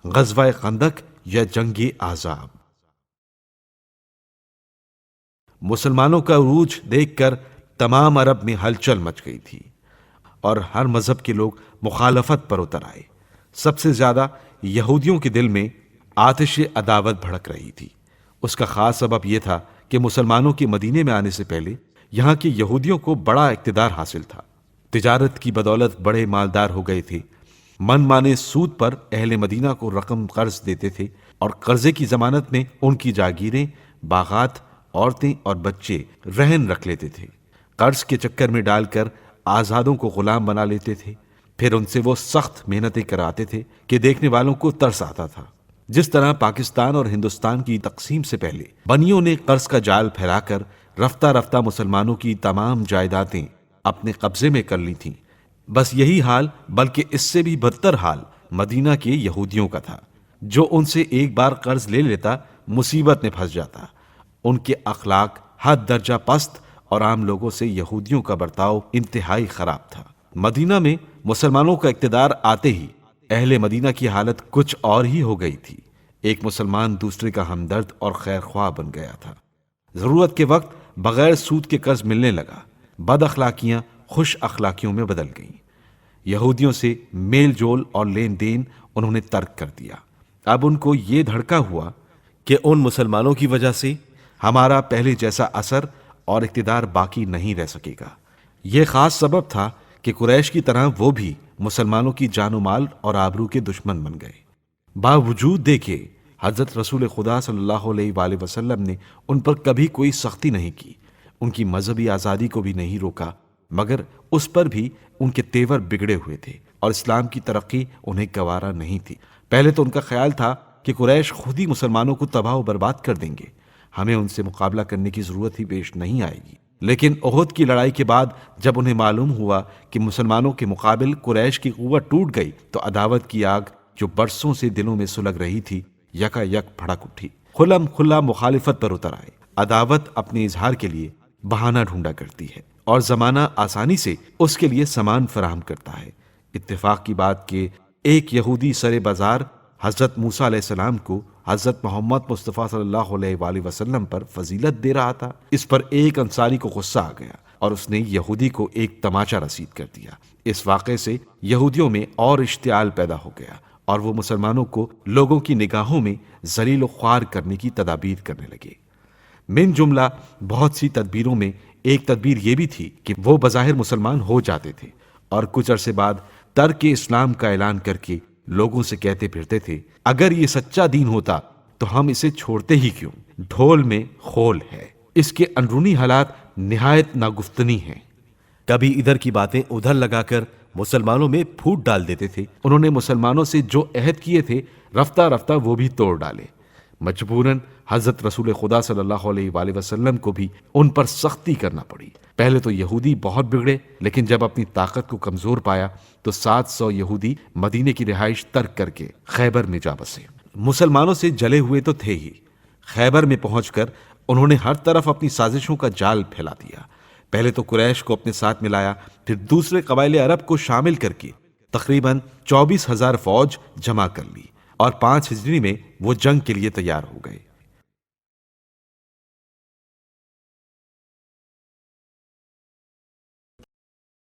غزوہ خندق یا جنگ احزاب۔ مسلمانوں کا عروج دیکھ کر تمام عرب میں ہلچل مچ گئی تھی اور ہر مذہب کے لوگ مخالفت پر اتر آئے۔ سب سے زیادہ یہودیوں کے دل میں آتش عداوت بھڑک رہی تھی۔ اس کا خاص سبب یہ تھا کہ مسلمانوں کے مدینے میں آنے سے پہلے یہاں کے یہودیوں کو بڑا اقتدار حاصل تھا۔ تجارت کی بدولت بڑے مالدار ہو گئے تھے، من مانے سود پر اہل مدینہ کو رقم قرض دیتے تھے اور قرضے کی ضمانت میں ان کی جاگیریں، باغات، عورتیں اور بچے رہن رکھ لیتے تھے۔ قرض کے چکر میں ڈال کر آزادوں کو غلام بنا لیتے تھے، پھر ان سے وہ سخت محنتیں کراتے تھے کہ دیکھنے والوں کو ترس آتا تھا۔ جس طرح پاکستان اور ہندوستان کی تقسیم سے پہلے بنیوں نے قرض کا جال پھیلا کر رفتہ رفتہ مسلمانوں کی تمام جائیدادیں اپنے قبضے میں کر لی تھیں، بس یہی حال بلکہ اس سے بھی بدتر حال مدینہ کے یہودیوں کا تھا۔ جو ان سے ایک بار قرض لے لیتا مصیبت میں پھنس جاتا۔ ان کے اخلاق حد درجہ پست اور عام لوگوں سے یہودیوں کا برتاؤ انتہائی خراب تھا۔ مدینہ میں مسلمانوں کا اقتدار آتے ہی اہل مدینہ کی حالت کچھ اور ہی ہو گئی تھی۔ ایک مسلمان دوسرے کا ہمدرد اور خیر خواہ بن گیا تھا۔ ضرورت کے وقت بغیر سود کے قرض ملنے لگا۔ بد اخلاقیاں خوش اخلاقیوں میں بدل گئیں۔ یہودیوں سے میل جول اور لین دین انہوں نے ترک کر دیا۔ اب ان کو یہ دھڑکا ہوا کہ ان مسلمانوں کی وجہ سے ہمارا پہلے جیسا اثر اور اقتدار باقی نہیں رہ سکے گا۔ یہ خاص سبب تھا کہ قریش کی طرح وہ بھی مسلمانوں کی جان و مال اور آبرو کے دشمن بن گئے۔ باوجود دیکھے حضرت رسول خدا صلی اللہ علیہ وآلہ وسلم نے ان پر کبھی کوئی سختی نہیں کی، ان کی مذہبی آزادی کو بھی نہیں روکا، مگر اس پر بھی ان کے تیور بگڑے ہوئے تھے اور اسلام کی ترقی انہیں گوارا نہیں تھی۔ پہلے تو ان کا خیال تھا کہ قریش خود ہی مسلمانوں کو تباہ و برباد کر دیں گے، ہمیں ان سے مقابلہ کرنے کی ضرورت ہی پیش نہیں آئے گی۔ لیکن احد کی لڑائی کے بعد جب انہیں معلوم ہوا کہ مسلمانوں کے مقابل قریش کی قوت ٹوٹ گئی تو عداوت کی آگ جو برسوں سے دلوں میں سلگ رہی تھی یکا یک بھڑک اٹھی۔ کھلم کھلا مخالفت پر اتر آئے۔ عداوت اپنے اظہار کے لیے بہانہ ڈھونڈا کرتی ہے اور زمانہ آسانی سے اس کے لیے سامان فراہم کرتا ہے۔ اتفاق کی بات کہ ایک یہودی سر بازار حضرت موسیٰ علیہ السلام کو حضرت محمد مصطفیٰ صلی اللہ علیہ وآلہ وسلم پر فضیلت دے رہا تھا۔ اس پر ایک انصاری کو غصہ آ گیا اور اس نے یہودی کو ایک تماچا رسید کر دیا۔ اس واقعے سے یہودیوں میں اور اشتعال پیدا ہو گیا اور وہ مسلمانوں کو لوگوں کی نگاہوں میں ذلیل و خوار کرنے کی تدابیر کرنے لگے۔ من جملہ بہت سی تدبیروں میں ایک تدبیر یہ بھی تھی کہ وہ بظاہر مسلمان ہو جاتے تھے اور کچھ عرصے بعد ترک اسلام کا اعلان کر کے لوگوں سے کہتے پھرتے تھے، اگر یہ سچا دین ہوتا تو ہم اسے چھوڑتے ہی کیوں؟ ڈھول میں خول ہے۔ اس کے اندرونی حالات نہایت ناگفتنی ہیں۔ کبھی ادھر کی باتیں ادھر لگا کر مسلمانوں میں پھوٹ ڈال دیتے تھے۔ انہوں نے مسلمانوں سے جو عہد کیے تھے رفتہ رفتہ وہ بھی توڑ ڈالے۔ مجبوراً حضرت رسول خدا صلی اللہ علیہ وآلہ وسلم کو بھی ان پر سختی کرنا پڑی۔ پہلے تو یہودی بہت بگڑے، لیکن جب اپنی طاقت کو کمزور پایا تو 700 یہودی مدینے کی رہائش ترک کر کے خیبر میں جا بسے۔ مسلمانوں سے جلے ہوئے تو تھے ہی، خیبر میں پہنچ کر انہوں نے ہر طرف اپنی سازشوں کا جال پھیلا دیا۔ پہلے تو قریش کو اپنے ساتھ ملایا، پھر دوسرے قبائل عرب کو شامل کر کے تقریباً 24,000 فوج جمع کر لی اور 5 ہجری میں وہ جنگ کے لیے تیار ہو گئے۔